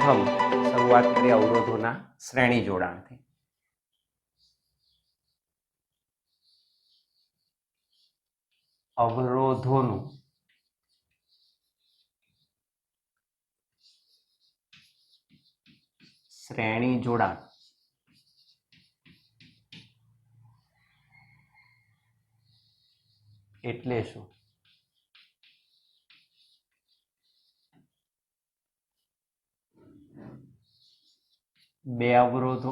પ્રથમ શરૂઆત કરીએ અવરોધોના શ્રેણી જોડાણથી. અવરોધોનું શ્રેણી જોડાણ એટલે શું? બે અવરોધો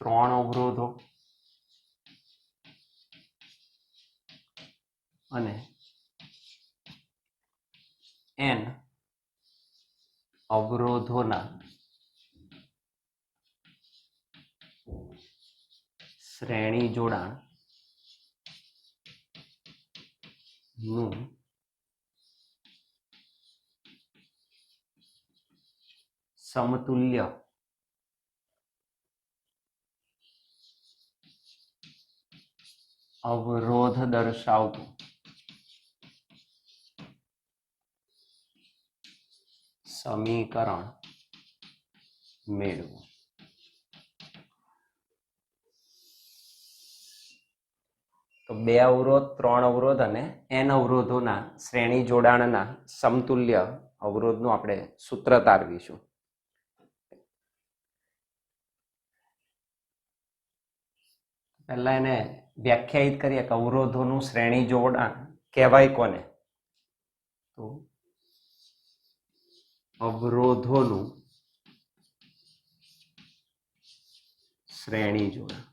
ત્રણ અવરોધો અને n અવરોધોના શ્રેણી જોડાણ નું સમતુલ્ય અવરોધ દર્શાવતું સમીકરણ મેળવો. તો બે અવરોધ ત્રણ અવરોધ અને n અવરોધોના શ્રેણી જોડાણના સમતુલ્ય અવરોધનું આપણે સૂત્ર તારવીશું. પહેલા એને વ્યાખ્યાયિત કરીએ કે અવરોધોનું શ્રેણી જોડાણ કહેવાય કોને? તો અવરોધોનું શ્રેણી જોડાણ.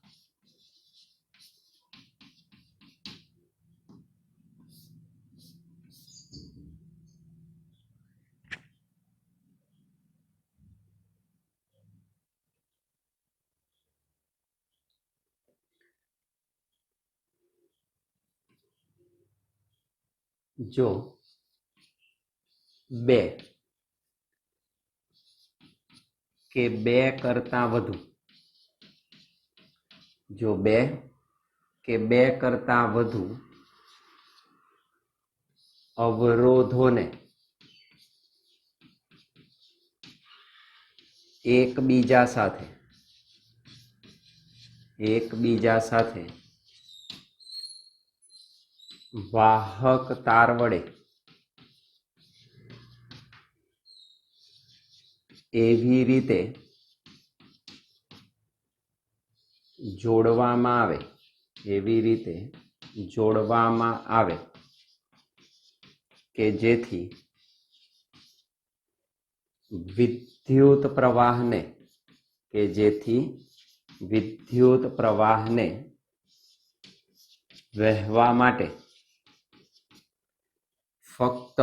જો બે કે બે કરતા વધુ અવરોધોને એકબીજા સાથે વાહક તાર વડે એવી રીતે જોડવામાં આવે કે જેથી વિદ્યુત પ્રવાહને વહેવા માટે ફક્ત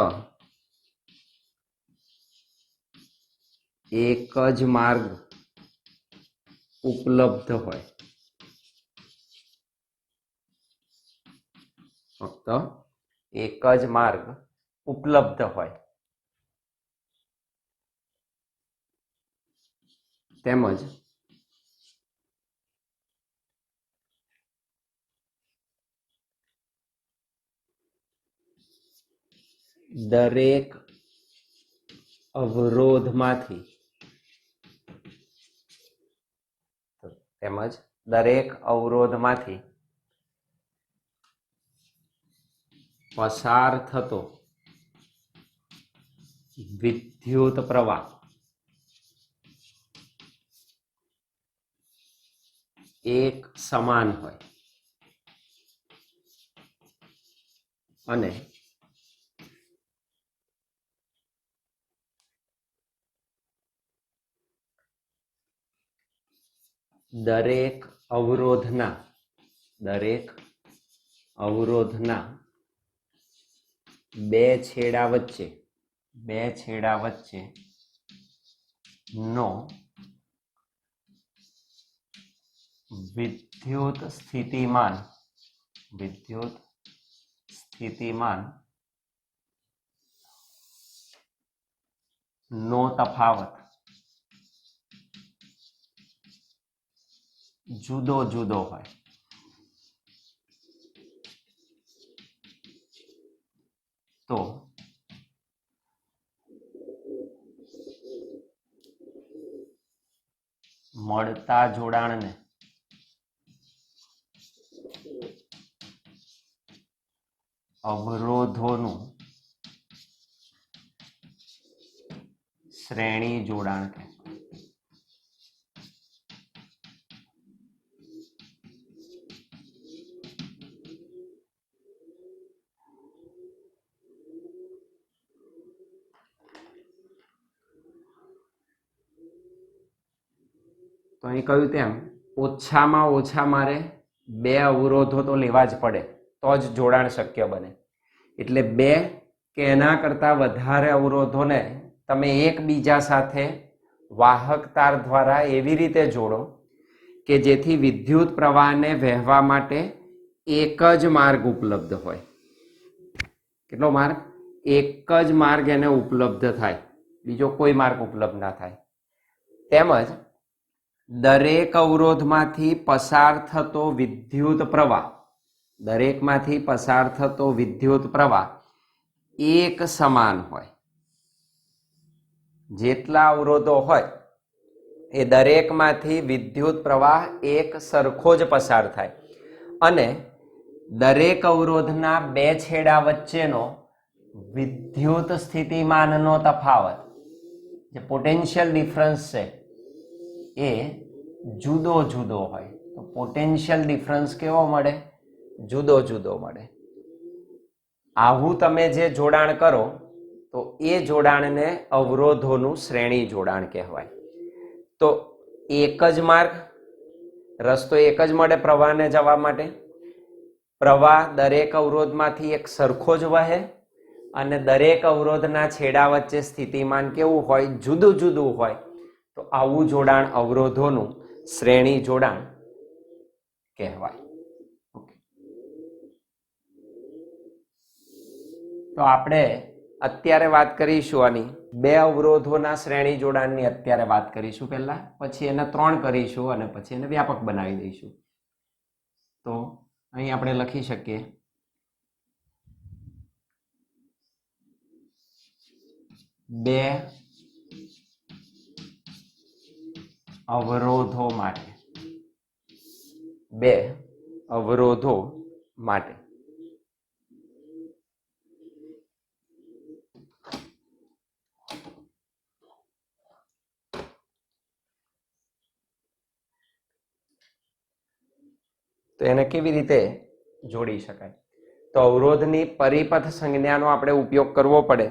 એક જ માર્ગ ઉપલબ્ધ હોય. તેમજ દરેક અવરોધમાંથી પસાર થતો વિદ્યુત પ્રવાહ એક સમાન હોય અને દરેક અવરોધના બે છેડા વચ્ચે નો વિદ્યુત સ્થિતિમાન નો તફાવત જુદો જુદો હોય. તો મળતા જોડાણને અવરોધોનું શ્રેણી જોડાણ કહેવાય. તો અહીં કહ્યું તેમ ઓછામાં ઓછા મારે 2 અવરોધો તો લેવા જ પડે તો જ જોડાણ શક્ય બને. એટલે 2 કે એના કરતા વધારે અવરોધોને તમે એકબીજા સાથે વાહક તાર દ્વારા એવી રીતે જોડો કે જેથી વિદ્યુત પ્રવાહને વહેવા માટે એક જ માર્ગ ઉપલબ્ધ હોય. કેટલો માર્ગ? એક જ માર્ગ એને ઉપલબ્ધ થાય, બીજો કોઈ માર્ગ ઉપલબ્ધ ના થાય. તેમજ દરેક અવરોધમાંથી પસાર થતો વિદ્યુત પ્રવાહ, દરેકમાંથી પસાર થતો વિદ્યુત પ્રવાહ એક સમાન હોય. જેટલા અવરોધો હોય એ દરેકમાંથી વિદ્યુત પ્રવાહ એક સરખો જ પસાર થાય અને દરેક અવરોધના 2 છેડા વચ્ચેનો વિદ્યુત સ્થિતિમાનનો તફાવત, જે પોટેન્શિયલ ડિફરન્સ છે, એ જુદો જુદો હોય. તો પોટેન્શિયલ ડિફરન્સ કેવો મળે? જુદો જુદો મળે. આવું તમે જે જોડાણ કરો તો એ જોડાણને અવરોધોનું શ્રેણી જોડાણ કહેવાય. તો એક જ માર્ગ, રસ્તો એક જ મળે પ્રવાહને જવા માટે. પ્રવાહ દરેક અવરોધમાંથી એક સરખો જ વહે અને દરેક અવરોધના છેડા વચ્ચે સ્થિતિમાન કેવું હોય? જુદું જુદું હોય. તો આવું જોડાણ અવરોધોનું શ્રેણી જોડાણ કહેવાય. તો આપણે અત્યારે વાત કરીશું આની 2 અવરોધોના શ્રેણી જોડાણની અત્યારે વાત કરીશું પહેલા, પછી એને 3 કરીશું અને પછી એને વ્યાપક બનાવી દઈશું. તો અહીં આપણે લખી શકીએ બે અવરોધો માટે, 2 અવરોધો માટે તો એને કેવી રીતે જોડી શકાય? તો અવરોધની પરિપથ સંજ્ઞાનો આપણે ઉપયોગ કરવો પડે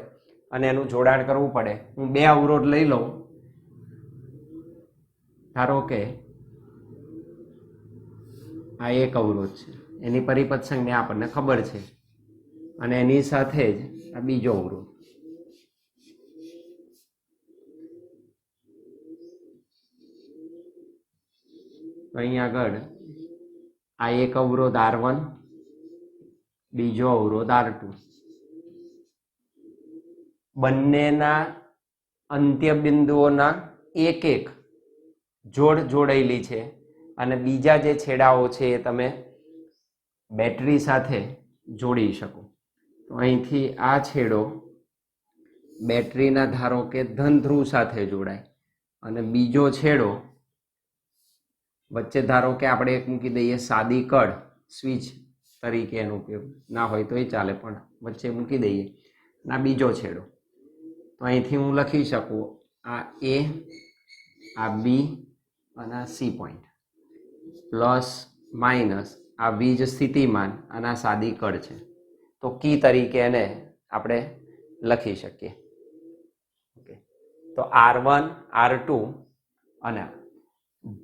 અને એનું જોડાણ કરવું પડે. હું 2 અવરોધ લઈ લઉં. ધારો કે આ એક અવરોધ છે, એની પરિપથ સંજ્ઞા આપણને ખબર છે, અને એની સાથે જ આ બીજો અવરોધ. અહીં આગળ આ એક અવરોધ R1, બીજો અવરોધ R2. બંનેના અંત્ય બિંદુઓના એક એક જોડ જોડાયેલી છે અને બીજા જે છેડાઓ છે એ તમે બેટરી સાથે જોડી શકો. તો અહીંથી આ છેડો બેટરીના ધારો કે ધન ધ્રુવ સાથે જોડાય અને બીજો છેડો વચ્ચે ધારો કે આપણે એક મૂકી દઈએ સાદી કળ, સ્વિચ તરીકે એનો ઉપયોગ ના હોય તો એ ચાલે, પણ વચ્ચે મૂકી દઈએ. ના બીજો છેડો, તો અહીંથી હું લખી શકું આ A, આ B અને આ C પોઈન્ટ, પ્લસ માઇનસ આ વીજ સ્થિતિમાન અને આ સાદી કળ છે. તો કી તરીકે એને આપણે લખી શકીએ. તો R1, R2 અને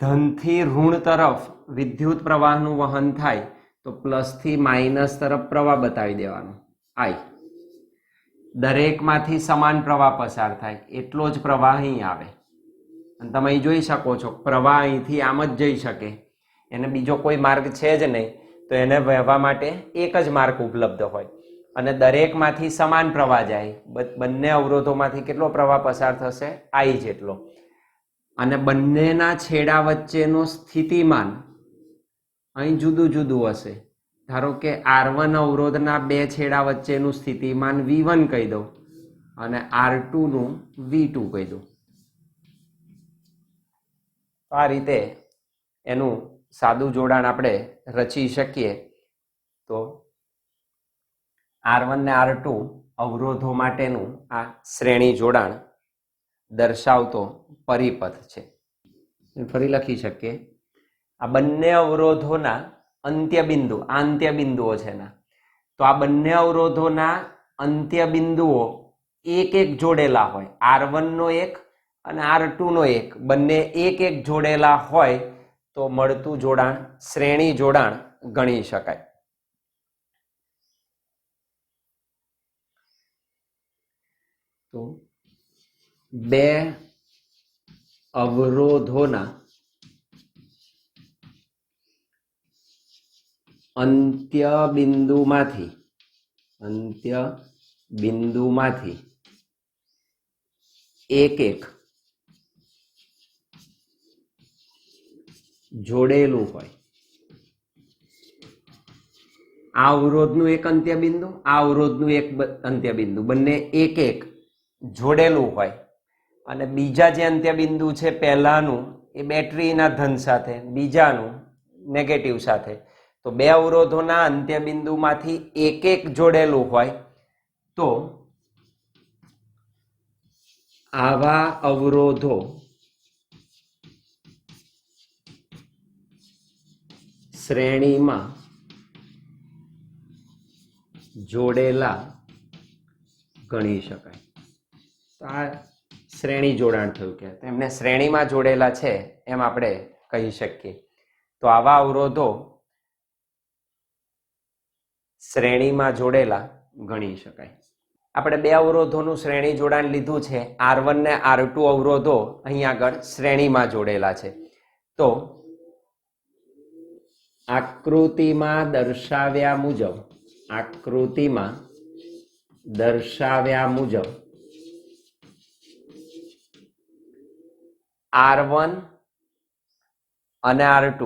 ધનથી ઋણ તરફ વિદ્યુત પ્રવાહનું વહન થાય તો પ્લસથી માઇનસ તરફ પ્રવાહ બતાવી દેવાનો I. દરેકમાંથી સમાન પ્રવાહ પસાર થાય એટલો જ પ્રવાહ અહીં આવે. અને તમે અહીં જોઈ શકો છો પ્રવાહ અહીંથી આમ જ જઈ શકે, એને બીજો કોઈ માર્ગ છે જ નહીં, તો એને વહેવા માટે એક જ માર્ગ ઉપલબ્ધ હોય અને દરેકમાંથી સમાન પ્રવાહ જાય. બંને અવરોધોમાંથી કેટલો પ્રવાહ પસાર થશે? I જેટલો. અને બંનેના છેડા વચ્ચેનું સ્થિતિમાન અહીં જુદું જુદું હશે. ધારો કે R1 અવરોધના બે છેડા વચ્ચેનું સ્થિતિમાન V1 કહી દઉં અને R2 નું V2 કહી દઉં. આ રીતે એનું સાદું જોડાણ આપણે રચી શકીએ. તો R1 ને R2 અવરોધો માટેનું આ શ્રેણી જોડાણ દર્શાવતો પરિપથ છે. ફરી લખી શકીએ, આ બંને અવરોધોના અંત્યબિંદુ, આ અંત્યબિંદુઓ છે ના, તો આ બંને અવરોધોના અંત્યબિંદુઓ એક એક જોડેલા હોય, R1 નો એક અને R2 નો એક, બંને એક એક જોડેલા હોય તો મળતું જોડાણ શ્રેણી જોડાણ ગણી શકાય. તો બે અવરોધોના અંત્યબિંદુમાંથી એક એક જોડેલું હોય. આ અવરોધનું એક અંત્યબિંદુ, આ અવરોધનું એક અંત્યબિંદુ, બંને એક એક જોડેલું હોય અને બીજા જે અંત્યબિંદુ છે પહેલાનું એ બેટરીના ધન સાથે, બીજાનું નેગેટિવ સાથે, તો બે અવરોધોના અંત્યબિંદુમાંથી એક એક જોડેલું હોય તો આવા અવરોધો શ્રેણીમાં જોડેલા ગણી શકાય. તો આ શ્રેણી જોડાણ થયું કે એમને શ્રેણીમાં જોડેલા છે એમ આપણે કહી શકીએ. તો આવા અવરોધો શ્રેણીમાં જોડેલા ગણી શકાય. આપણે બે અવરોધોનું શ્રેણી જોડાણ લીધું છે. R1 ને R2 અવરોધો અહીં આગળ શ્રેણીમાં જોડેલા છે. તો આકૃતિમાં દર્શાવ્યા મુજબ R1 અને R2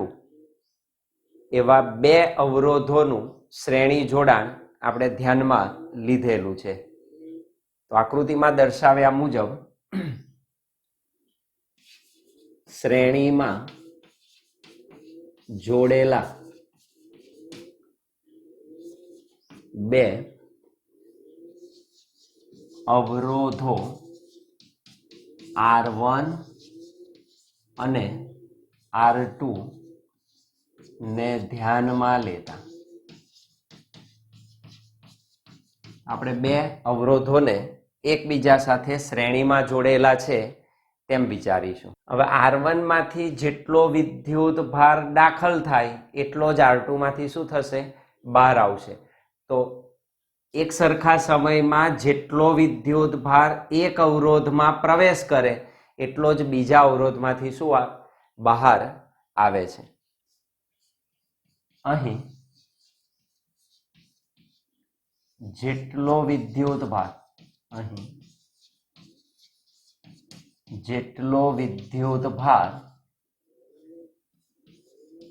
એવા બે અવરોધોનું શ્રેણી જોડાણ આપણે ધ્યાનમાં લીધેલું છે. તો આકૃતિમાં દર્શાવ્યા મુજબ શ્રેણીમાં જોડેલા બે અવરોધો R1 અને R2 ને ધ્યાનમાં લેતા આપણે બે અવરોધોને એકબીજા સાથે શ્રેણીમાં જોડેલા છે તેમ વિચારીશું. હવે R1 માંથી જેટલો વિદ્યુત ભાર દાખલ થાય એટલો જ R2 માંથી શું થશે? બહાર આવશે. તો એક સરખા સમયમાં જેટલો વિદ્યુત ભાર એક અવરોધમાં પ્રવેશ કરે એટલો જ બીજા અવરોધમાંથી શું બહાર આવે છે. અહીં જેટલો વિદ્યુત ભાર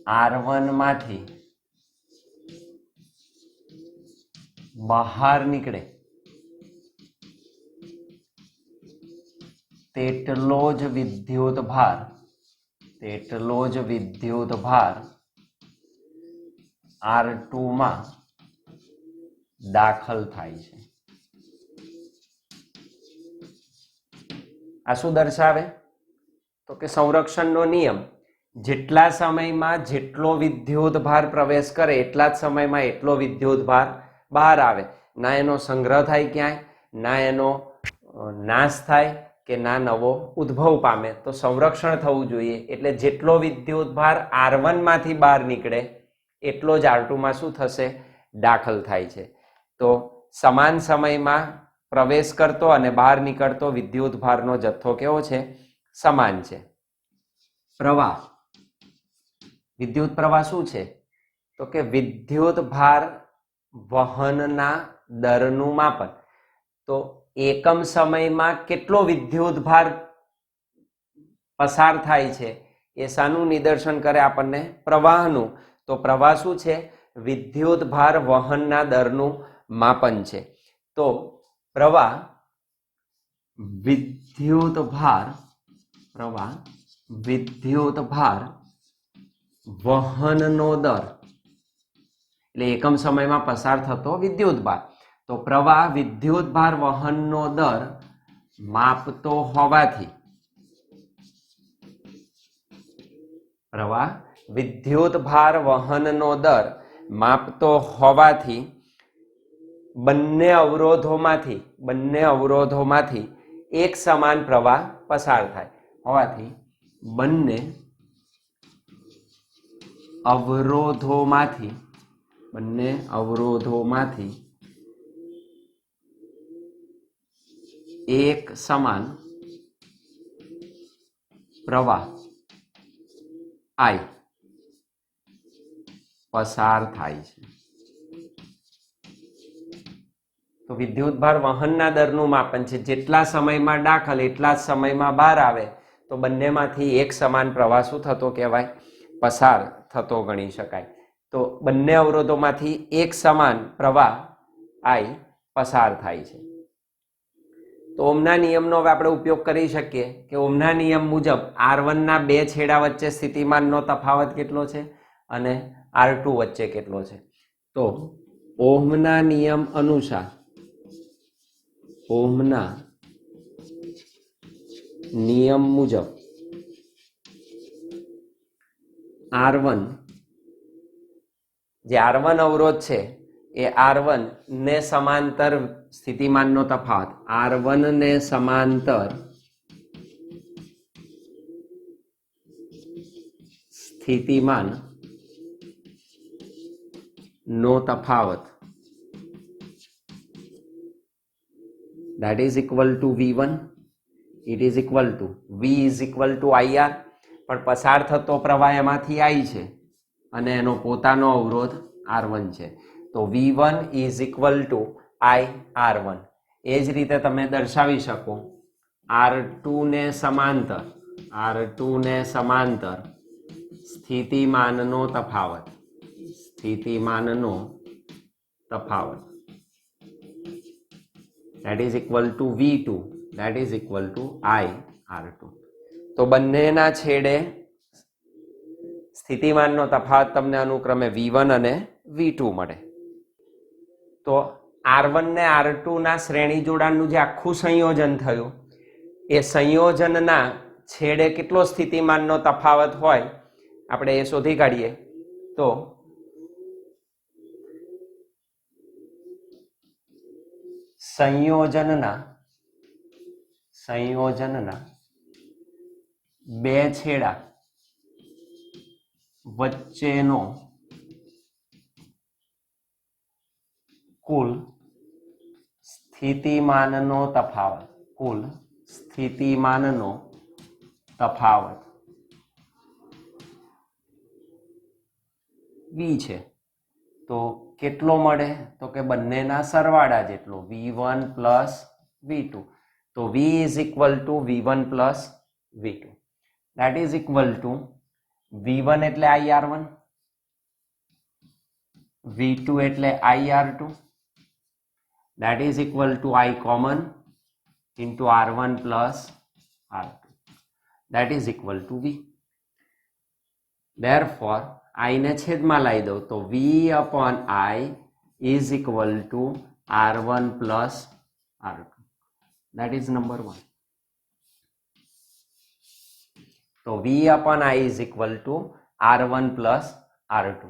R1 માંથી બહાર નીકળે તેટલો જ વિદ્યુત ભાર R2 માં દાખલ થાય છે. આ શું દર્શાવે? તો કે સંરક્ષણનો નિયમ, જેટલા સમયમાં જેટલો વિદ્યુત ભાર પ્રવેશ કરે એટલા જ સમયમાં એટલો વિદ્યુત ભાર બહાર આવે. ના એનો સંગ્રહ થાય ક્યાંય, ના એનો નાશ થાય કે ના નવો ઉદ્ભવ પામે. તો સંરક્ષણ થવું જોઈએ. એટલે જેટલો વિદ્યુત ભાર R1 માંથી બહાર નીકળે એટલો જ R2 માં શું થશે? દાખલ થાય છે. તો સમાન સમયમાં પ્રવેશ કરતો અને બહાર નીકળતો વિદ્યુત ભારનો જથ્થો કેવો છે? સમાન છે. પ્રવાહ, વિદ્યુત પ્રવાહ શું છે? તો કે વિદ્યુત ભાર વહનના દરનું માપન. તો એકમ સમયમાં કેટલો વિદ્યુત ભાર પસાર થાય છે એ શાનું નિદર્શન કરે આપણને? પ્રવાહનું. તો પ્રવાહ શું છે? વિદ્યુત ભાર વહનના દરનું માપન છે. તો પ્રવાહ વિદ્યુત ભાર વહનનો દર એટલે એકમ સમયમાં પસાર થતો વિદ્યુત ભાર. તો પ્રવાહ વિદ્યુત ભાર વહનનો દર માપતો હોવાથી બંને અવરોધોમાંથી એક સમાન પ્રવાહ પસાર થાય હોવાથી બંને અવરોધોમાંથી એક સમાન પ્રવાહ I પસાર થાય છે. તો વિદ્યુત ભાર વહનના દરનું માપન છે. જેટલા સમયમાં દાખલ એટલા જ સમયમાં બહાર આવે તો બંનેમાંથી એક સમાન પ્રવાહ શું થતો કહેવાય? પસાર થતો ગણી શકાય. તો બંને અવરોધોમાંથી એક સમાન પ્રવાહ I પસાર થાય છે. તો ઓહમના નિયમનો હવે આપણે ઉપયોગ કરી શકીએ કે ઓહમના નિયમ મુજબ R1 ના બે છેડા વચ્ચે સ્થિતિમાનનો તફાવત કેટલો છે અને R2 વચ્ચે કેટલો છે. તો ઓહમના નિયમ અનુસાર મુજબ R1 જે R1 અવરોધ છે એ R1 ને સમાંતર સ્થિતિમાનનો તફાવત R1 ને સમાંતર સ્થિતિમાન નો તફાવત that is equal to V1, it is equal to V is equal to IR. પણ પસાર થતો પ્રવાહ એમાંથી I છે અને એનો પોતાનો અવરોધ R1 છે. તો V1 is equal to I R1. એ જ રીતે તમે દર્શાવી શકો R2 ને સમાંતર સ્થિતિમાનનો તફાવત that is equal to V2, that is equal to I R2. તો બંનેના છેડે સ્થિતિમાનનો તફાવત તમને અનુક્રમે V1 અને V2 મળે. તો R1 ને R2 ના શ્રેણી જોડાણનું જે આખું સંયોજન થયું એ સંયોજનના છેડે કેટલો સ્થિતિમાનનો તફાવત હોય આપણે એ શોધી કાઢીએ. તો સંયોજનના બે છેડા વચ્ચેનો કુલ સ્થિતિમાનનો તફાવત V છે. તો કેટલો મળે? તો કે બંનેના સરવાળા જેટલો V1 પ્લસ V2. તો V is equal to V1 plus V2. That is equal to V1 એટલે IR1, V2 એટલે IR2. That is equal to I common into R1 plus R2. That is equal to V. Therefore, I ને છેદમાં લાવી દઉં તો V upon I is equal to R1 plus R2. That is number 1. તો V upon I is equal to R1 plus R2.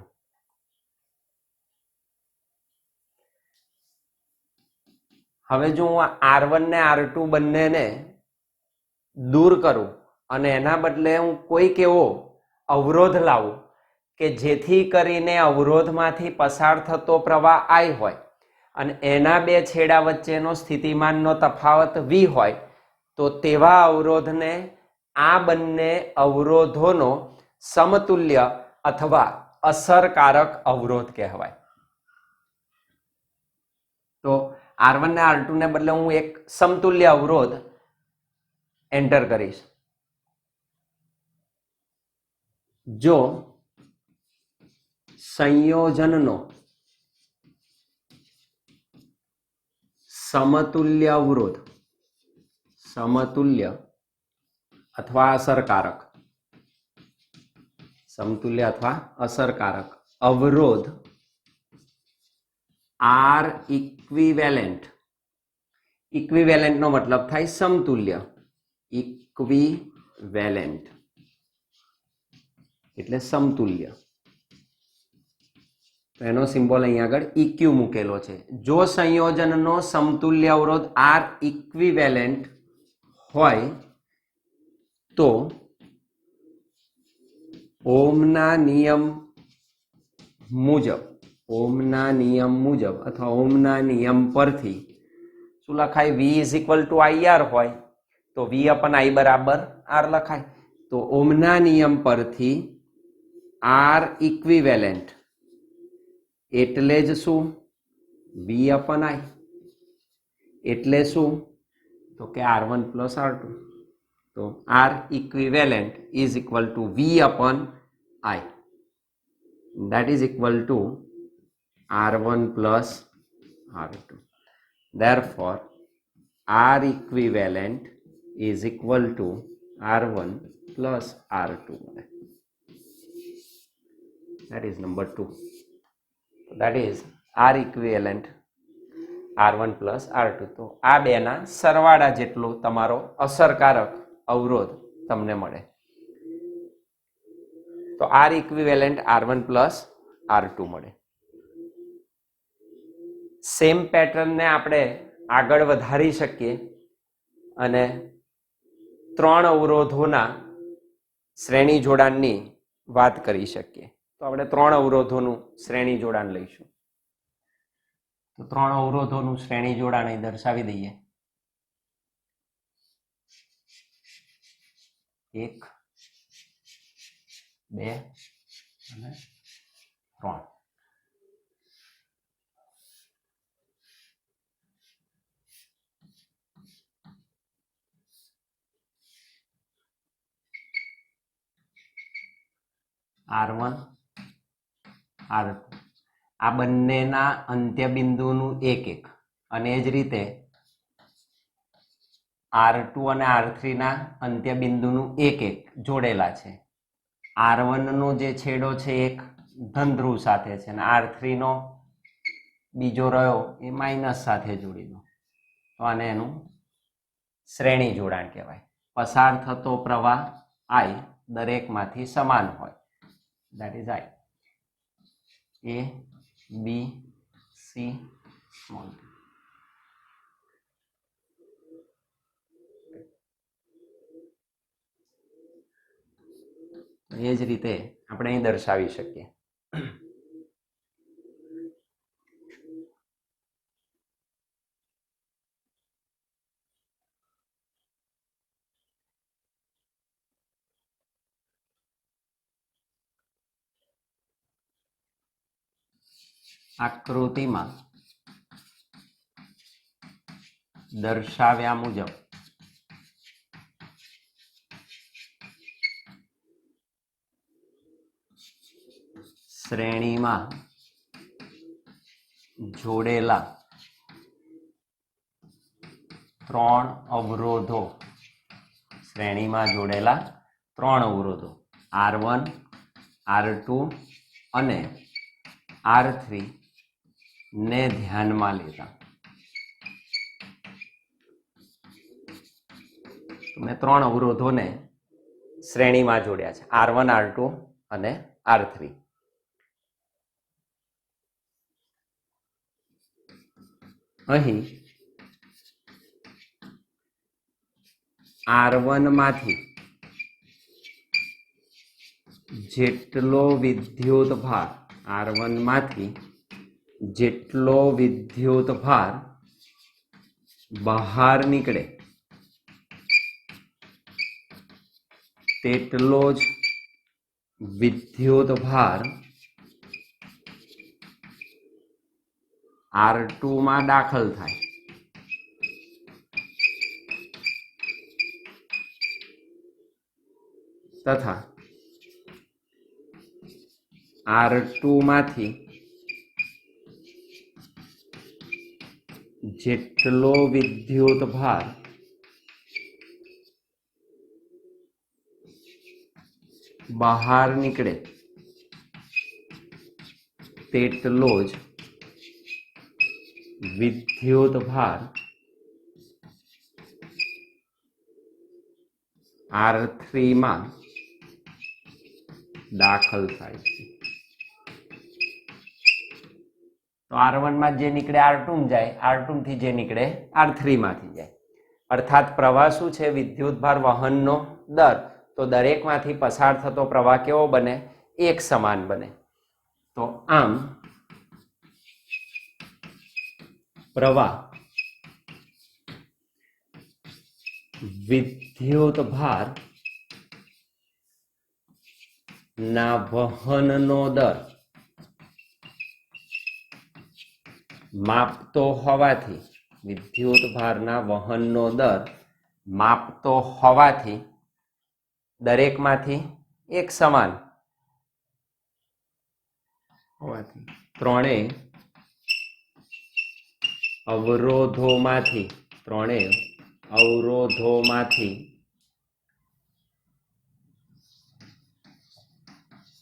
હવે જો હું R1 ને R2 બંનેને દૂર કરું અને એના બદલે હું કોઈક એવો અવરોધ લાવું કે જેથી કરીને અવરોધમાંથી પસાર થતો પ્રવાહ I હોય અને એના બે છેડા વચ્ચેનો સ્થિતિમાનનો તફાવત V હોય તો તેવા અવરોધને આ બંને અવરોધોનો સમતુલ્ય અથવા અસરકારક અવરોધ કહેવાય. તો R1 ને R2 ને બદલે હું એક સમતુલ્ય અવરોધ એન્ટર કરીશ. જો સંયોજનનો સમતુલ્ય અવરોધ, સમતુલ્ય અથવા અસરકારક, સમતુલ્ય અથવા અસરકારક અવરોધ આર ઇક્વિવેલેન્ટ, ઇક્વિવેલેન્ટ નો મતલબ થાય સમતુલ્ય, ઇક્વિવેલેન્ટ એટલે સમતુલ્ય, તો એનો સિમ્બોલ અહીંયા આગળ ઇક્યુ મૂકેલો છે. જો સંયોજનનો સમતુલ્ય અવરોધ આર ઇક્વિવેલેન્ટ હોય તો ઓહમના નિયમ મુજબ, ઓહમના નિયમ મુજબ અથવા ઓહમના નિયમ પરથી શું લખાય? V is equal two IR હોય તો V અપન I બરાબર R લખાય. તો ઓહમના નિયમ પરથી R ઇક્વિવેલેન્ટ એટલે જ શું? V અપન I. એટલે શું? તો કે R1 પ્લસ R2. તો R equivalent is equal two V અપન I. That is equal to R1 plus R2. Therefore, R equivalent is equal to R1 plus R2. That is number 2. That is R equivalent R1 plus R2. તો આ બેના સરવાળા જેટલો તમારો અસરકારક અવરોધ તમને મળે. તો R equivalent R1 plus R2 મળે. સેમ પેટર્નને આપણે આગળ વધારી શકીએ અને 3 અવરોધોના શ્રેણી જોડાણની વાત કરી શકીએ. તો આપણે 3 અવરોધોનું શ્રેણી જોડાણ લઈશું. તો 3 અવરોધોનું શ્રેણી જોડાણ અહીં દર્શાવી દઈએ. 1 2 અને 3. R1 R2 આ બંનેના અંત્યબિંદુનું 1 1 અને એ જ રીતે R2 અને R3 ના અંત્યબિંદુનું 1 1 જોડેલા છે. R1 નો જે છેડો છે એક ધનધ્રુવ સાથે છે અને R3 નો બીજો રહ્યો એ માઇનસ સાથે જોડી દો. તો આને એનું શ્રેણી જોડાણ કહેવાય. પસાર થતો પ્રવાહ I દરેકમાંથી સમાન હોય. That is I. A, B, C, small. એ જ રીતે આપણે અહીં દર્શાવી શકીએ. આકૃતિમાં દર્શાવ્યા મુજબ શ્રેણીમાં જોડેલા 3 અવરોધો, શ્રેણીમાં જોડેલા 3 અવરોધો R1 R2 અને R3 ને ધ્યાનમાં લેતા મેં 3 અવરોધોને શ્રેણીમાં જોડ્યા છે. R1 R2 અને R3. અહીં R1 માંથી જેટલો વિદ્યુત ભાર, R1 માંથી જેટલો વિદ્યુત ભાર બહાર નીકળે તેટલો જ વિદ્યુત ભાર R2 માં દાખલ થાય. તથા R2 માંથી જેટલો વિદ્યુત ભાર બહાર નીકળે તેટલો જ વિદ્યુત ભાર R3 માં દાખલ થાય છે. તો R1 માં જે નીકળે R2 માં જાય, R2 થી જે નીકળે R3 માંથી જાય. અર્થાત પ્રવાહ શું છે? વિદ્યુત ભાર વહનનો દર. તો દરેકમાંથી પસાર થતો પ્રવાહ કેવો બને? એક સમાન બને. તો આમ પ્રવાહ વિદ્યુત ભાર ના વહનનો દર માપતો હોવાથી, વિદ્યુત ભારના વહનનો દર માપતો હોવાથી દરેકમાંથી એક સમાન હોવાથી ત્રણેય અવરોધોમાંથી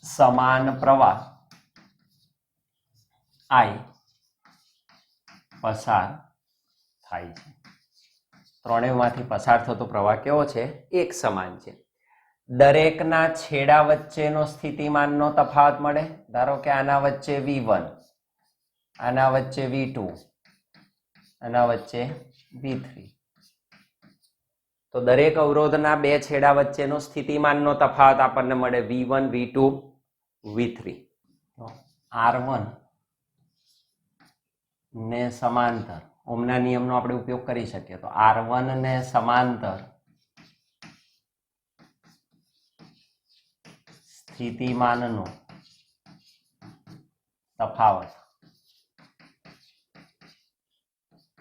સમાન પ્રવાહ I પસાર થાય છે. ત્રણેયમાંથી પસાર થતો પ્રવાહ કેવો છે? એક સમાન છે. દરેકના છેડા વચ્ચેનો સ્થિતિમાનનો તફાવત મળે. ધારો કે આના વચ્ચે V1, આના વચ્ચે V2, આના વચ્ચે V3. તો દરેક અવરોધના બે છેડા વચ્ચેનો સ્થિતિમાનનો તફાવત આપણને મળે V1, V2, V3. તો R1 ને સમાંતર ઓહમના નિયમનો આપણે ઉપયોગ કરી શકીએ. તો R1 ને સમાંતર સ્થિતિમાનનો તફાવત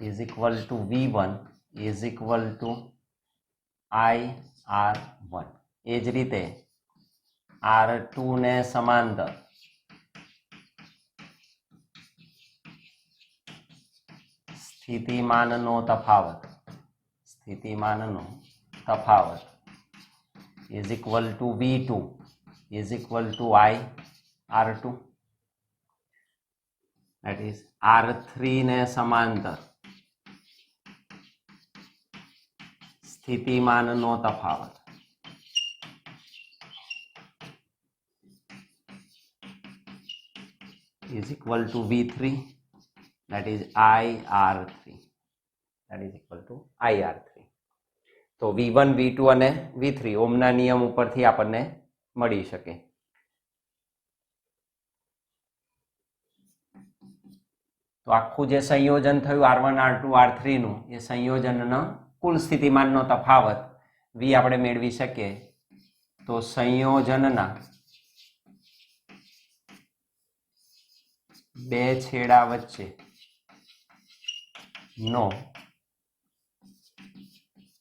is equal to V1 is equal to IR1. એ જ રીતે R2 ને સમાંતર સ્થિતિમાનનો તફાવત is equal to V2 is equal to IR2. that is R3 ને સમાંતર સ્થિતિમાનનો તફાવત is equal to V3, that is IR3, that is equal to IR3. તો V1, V2 અને V3 ઓહમના નિયમ ઉપરથી આપણને મળી શકે. તો આખું જે સંયોજન થયું R1, R2, R3 નું, એ સંયોજનનો કુલ સ્થિતિમાનનો તફાવત V આપણે મેળવી શકીએ. તો સંયોજનના બે છેડા વચ્ચે નો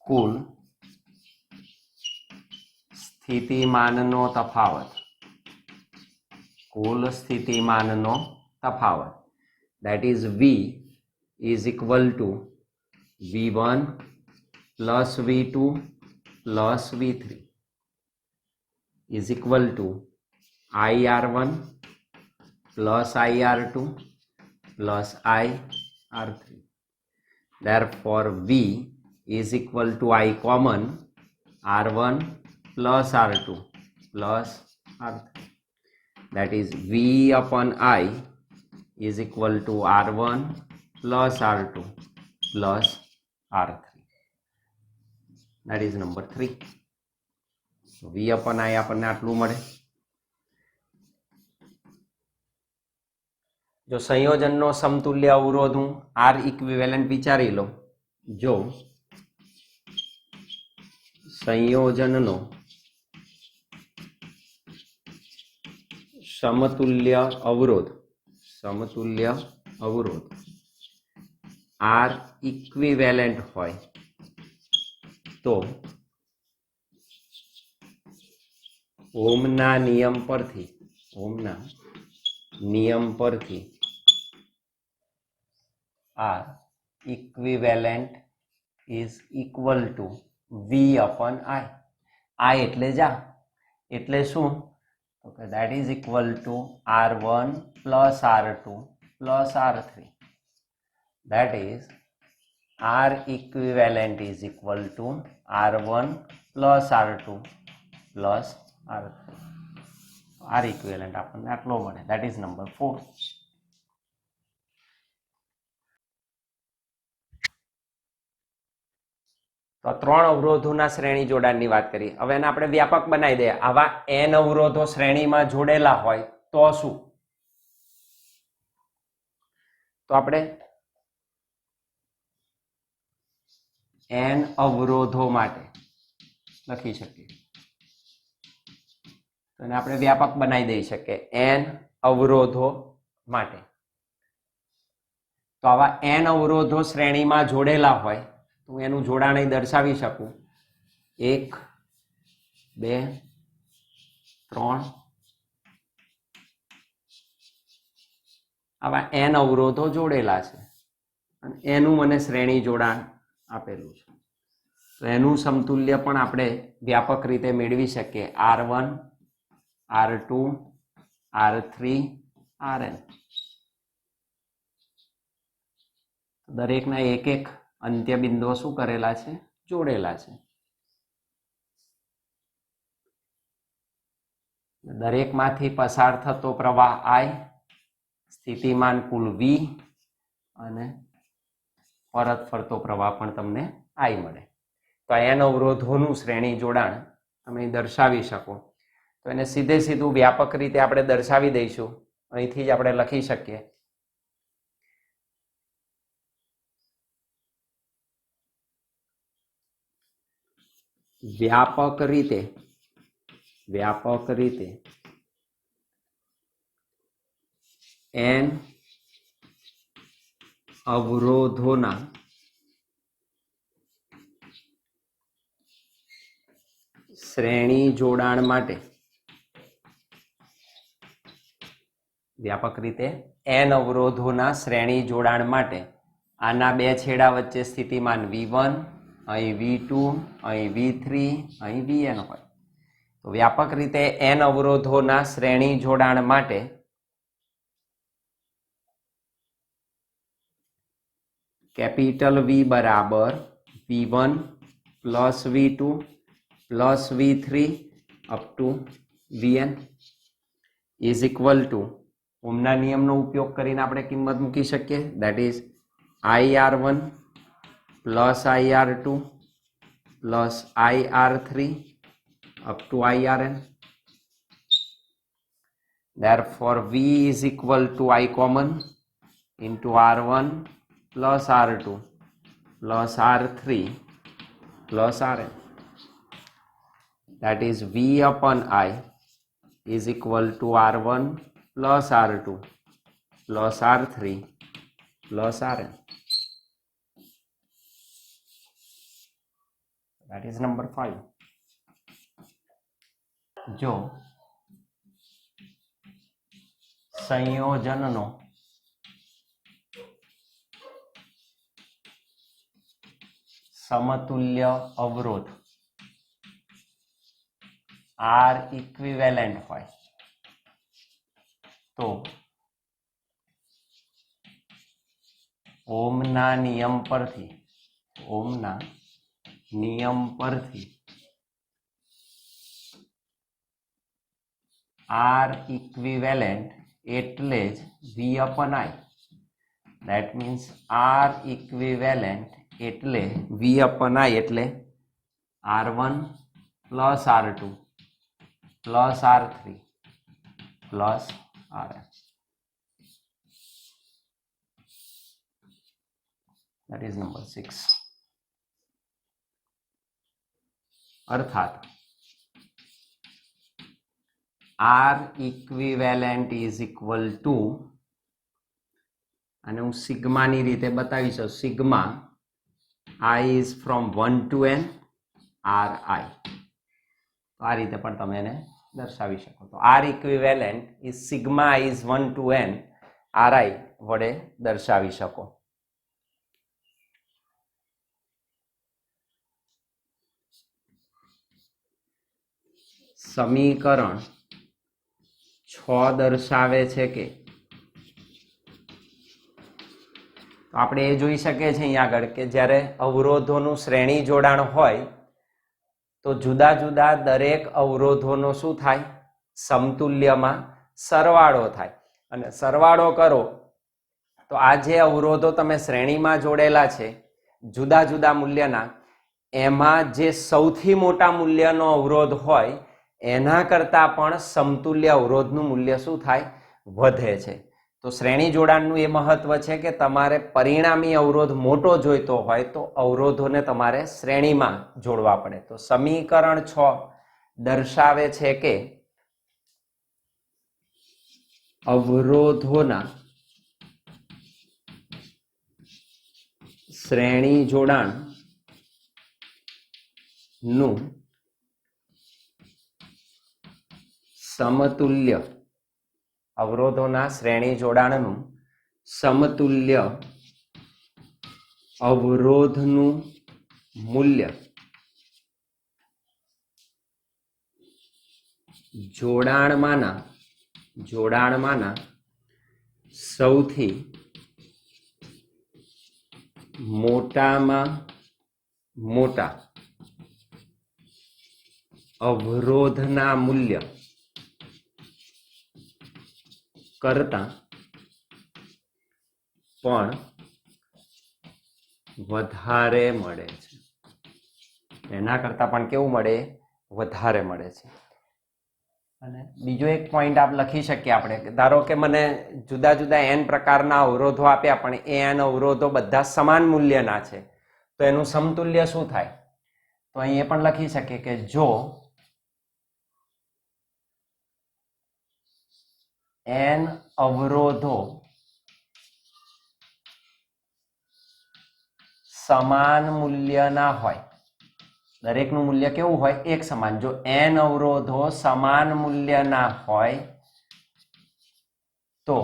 કુલ સ્થિતિમાનનો તફાવત that is V is equal to V1 plus V2 plus V3 is equal to IR1 plus IR2 plus IR3. Therefore V is equal to I common R1 plus R2 plus R3. That is V upon I is equal to R1 plus R2 plus R3. That is number 3. So V upon I આપણને આટલું મળે. જો સંયોજનનો સમતુલ્ય અવરોધ હું R equivalent વિચારી લો. જો સંયોજનનો સમતુલ્ય અવરોધ R equivalent હોય તો ઓહમના નિયમ પરથી નિયમ પરથી R equivalent is equal to V upon I. I એટલે જા, એટલે શું? તો કે that is equal to R1 plus R2 plus R3. That is R equivalent is equal to R1 plus R2 plus R3. R equivalent આપણને આટલો મળે. That is number 4. તો ત્રણ અવરોધોના શ્રેણી જોડાણની વાત કરી. હવે એને આપણે વ્યાપક બનાવી દઈએ. આવા n અવરોધો શ્રેણીમાં જોડેલા હોય તો શું? તો આપણે n અવરોધો માટે લખી શકીએ. તો એને આપણે વ્યાપક બનાવી દઈ શકીએ. n અવરોધો માટે. તો આવા n અવરોધો શ્રેણીમાં જોડેલા હોય તો હું એનું જોડાણ અહીં દર્શાવી શકું. 1 2 3 આવા n અવરોધો જોડેલા છે અને એનું મને શ્રેણી જોડાણ આપેલું છે. તો એનું સમતુલ્ય પણ આપણે વ્યાપક રીતે મેળવી શકીએ. R1 R2 R3 Rn. દરેકના એક એક અંત્ય બિંદુઓ શું કરેલા છે? જોડેલા છે. દરેકમાંથી પસાર થતો પ્રવાહ I, સ્થિતિમાન કુલ V અને પરત ફરતો પ્રવાહ પણ તમને I મળે. તો n અવરોધોનું શ્રેણી જોડાણ તમે દર્શાવી શકો. તો એને સીધે સીધું વ્યાપક રીતે આપણે દર્શાવી દઈશું. અહીંથી જ આપણે લખી શકીએ. વ્યાપક રીતે n અવરોધોના શ્રેણી જોડાણ માટે વ્યાપક રીતે n અવરોધોના શ્રેણી જોડાણ માટે આના બે છેડા વચ્ચે સ્થિતિમાન V1, અહીં V2, અહીં V3, અહીં Vn હોય. તો વ્યાપક રીતે n અવરોધોના શ્રેણી જોડાણ માટે કેપિટલ V બરાબર V1 plus V2 plus V3 up to Vn is equal to ઓહમના નિયમનો ઉપયોગ કરીને આપણે કિંમત મૂકી શકીએ. That is IR1 plus IR2 plus IR3 up to IRN. Therefore, V is equal to I common into R1 plus R2 plus R3 plus Rn. That is V upon I is equal to R1 plus R2 plus R3 plus Rn. That is number 5. જો સંયોજનનો સમતુલ્ય અવરોધ R equivalent હોય તો ઓહમના નિયમ પરથી R equivalent એટલે જ V upon I. That means R equivalent એટલે V upon I એટલે R1 plus R2 plus R3 plus Rn. That is number 6. અર્થાત R equivalent is equal to અને હું સિગ્માની રીતે બતાવીશ. Sigma I is from 1 to n RI. આ રીતે પણ તમે એને દર્શાવી શકો. તો R equivalent is sigma is 1 to n RI વડે દર્શાવી શકો. સમીકરણ 6 દર્શાવે છે કે આપણે એ જોઈ શકીએ છીએ અહીંયા આગળ કે જ્યારે અવરોધોનું શ્રેણી જોડાણ હોય તો જુદા જુદા દરેક અવરોધોનો શું થાય? સમતુલ્યમાં સરવાળો થાય. અને સરવાળો કરો તો આ જે અવરોધો તમે શ્રેણીમાં જોડેલા છે જુદા જુદા મૂલ્યના, એમાં જે સૌથી મોટા મૂલ્યનો અવરોધ હોય એના કરતાં પણ સમતુલ્ય અવરોધનું મૂલ્ય શું થાય? વધે છે. તો શ્રેણી જોડાણનું એ મહત્વ છે કે તમારે પરિણામી અવરોધ મોટો જોઈતો હોય તો અવરોધોને તમારે શ્રેણીમાં જોડવા પડે. તો સમીકરણ 6 દર્શાવે છે કે અવરોધોના શ્રેણી જોડાણનું સમતુલ્ય અવરોધોના શ્રેણી જોડાણનું સમતુલ્ય અવરોધનું મૂલ્ય જોડાણમાંના સૌથી મોટામાં મોટા અવરોધના મૂલ્ય કરતા પણ વધારે મળે છે. એના કરતા પણ કેવું મળે? વધારે મળે છે. અને બીજો એક પોઈન્ટ આપ લખી શકીએ આપણે, ધારો કે મને જુદા જુદા n પ્રકારના અવરોધો આપ્યા પણ એ n અવરોધો બધા સમાન મૂલ્યના છે તો એનું સમતુલ્ય શું થાય? તો અહીં એ પણ લખી શકીએ કે જો n અવરોધો સમાન મૂલ્યના હોય, દરેકનું મૂલ્ય કેવું હોય? એક સમાન. જો n અવરોધો સમાન મૂલ્યના હોય તો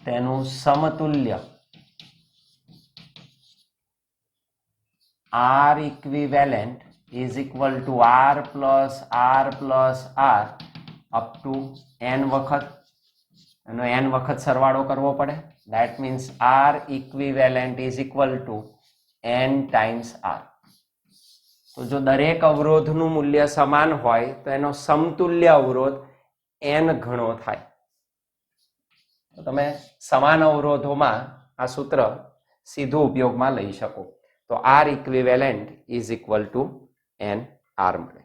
તેનું સમતુલ્ય R equivalent is equal to R plus R plus R up to n વખત, એનો n વખત સરવાળો કરવો પડે. That means R equivalent is equal to n times R. તો જો દરેક અવરોધનું મૂલ્ય સમાન હોય તો એનો સમતુલ્ય અવરોધ n ગણો થાય. તો તમે સમાન અવરોધોમાં આ સૂત્ર સીધું ઉપયોગમાં લઈ શકો. તો R equivalent is equal to n R મળે.